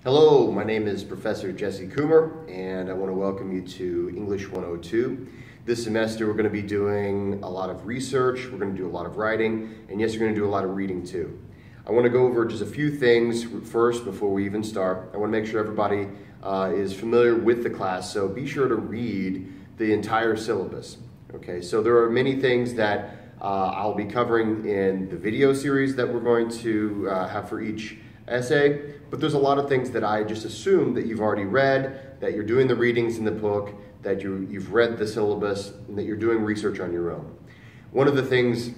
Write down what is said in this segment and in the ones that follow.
Hello, my name is Professor Jesse Coomer, and I want to welcome you to English 102. This semester we're going to be doing a lot of research, we're going to do a lot of writing, and yes, you're going to do a lot of reading too. I want to go over just a few things first before we even start. I want to make sure everybody is familiar with the class, so be sure to read the entire syllabus. Okay, so there are many things that I'll be covering in the video series that we're going to have for each essay, but there's a lot of things that I just assume that you've already read, that you're doing the readings in the book, that you've read the syllabus, and that you're doing research on your own. One of the things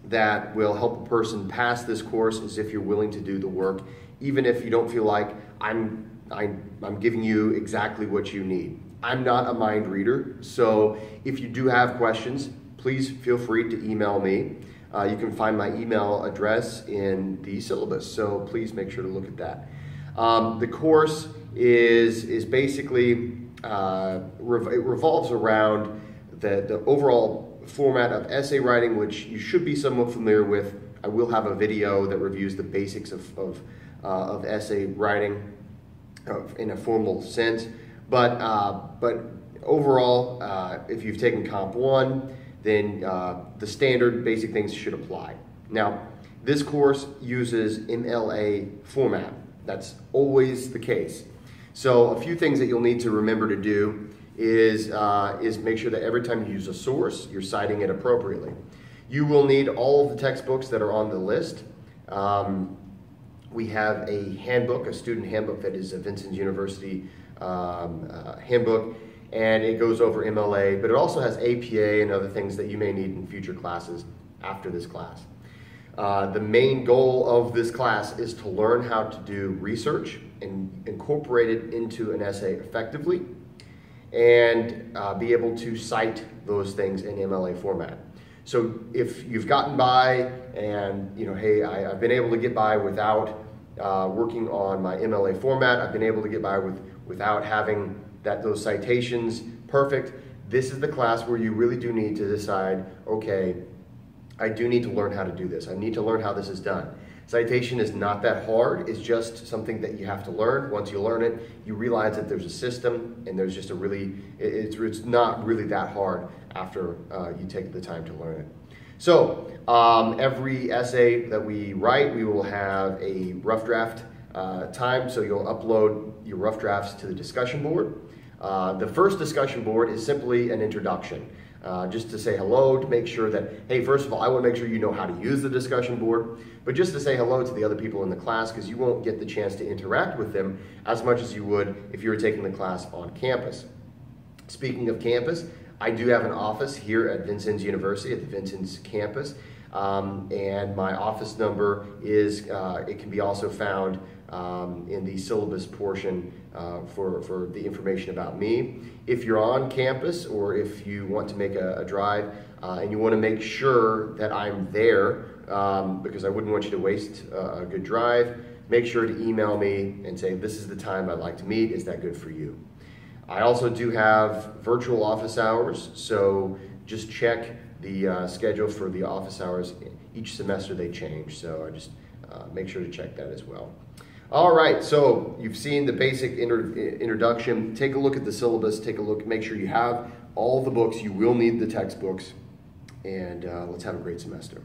that will help a person pass this course is if you're willing to do the work, even if you don't feel like I'm giving you exactly what you need. I'm not a mind reader, so if you do have questions, please feel free to email me. You can find my email address in the syllabus, so please make sure to look at that. The course is basically, it revolves around the overall format of essay writing, which you should be somewhat familiar with. I will have a video that reviews the basics of essay writing in a formal sense, but overall, if you've taken Comp 1, then the standard basic things should apply. Now, this course uses MLA format. That's always the case. So a few things that you'll need to remember to do is make sure that every time you use a source, you're citing it appropriately. You will need all of the textbooks that are on the list. We have a handbook, a student handbook that is a Vincennes University handbook, and it goes over MLA, but it also has APA and other things that you may need in future classes after this class. The main goal of this class is to learn how to do research and incorporate it into an essay effectively, and be able to cite those things in MLA format. So if you've gotten by and, hey, I've been able to get by without working on my MLA format, I've been able to get by without having those citations perfect, this is the class where you really do need to decide, okay, I do need to learn how to do this. I need to learn how this is done. Citation is not that hard. It's just something that you have to learn. Once you learn it, you realize that there's a system, and there's just it's not really that hard after you take the time to learn it. So every essay that we write, we will have a rough draft time, so you'll upload your rough drafts to the discussion board. The first discussion board is simply an introduction, just to say hello, to make sure that, hey, first of all, I want to make sure you know how to use the discussion board, but just to say hello to the other people in the class, because you won't get the chance to interact with them as much as you would if you were taking the class on campus. Speaking of campus, I do have an office here at Vincennes University, at the Vincennes campus, and my office number is, it can be also found in the syllabus portion for the information about me. If you're on campus, or if you want to make a drive and you want to make sure that I'm there, because I wouldn't want you to waste a good drive, make sure to email me and say, this is the time I'd like to meet, is that good for you? I also do have virtual office hours, so just check the schedule for the office hours. Each semester they change, so I just make sure to check that as well. All right, so you've seen the basic introduction. Take a look at the syllabus, take a look, make sure you have all the books. You will need the textbooks, and let's have a great semester.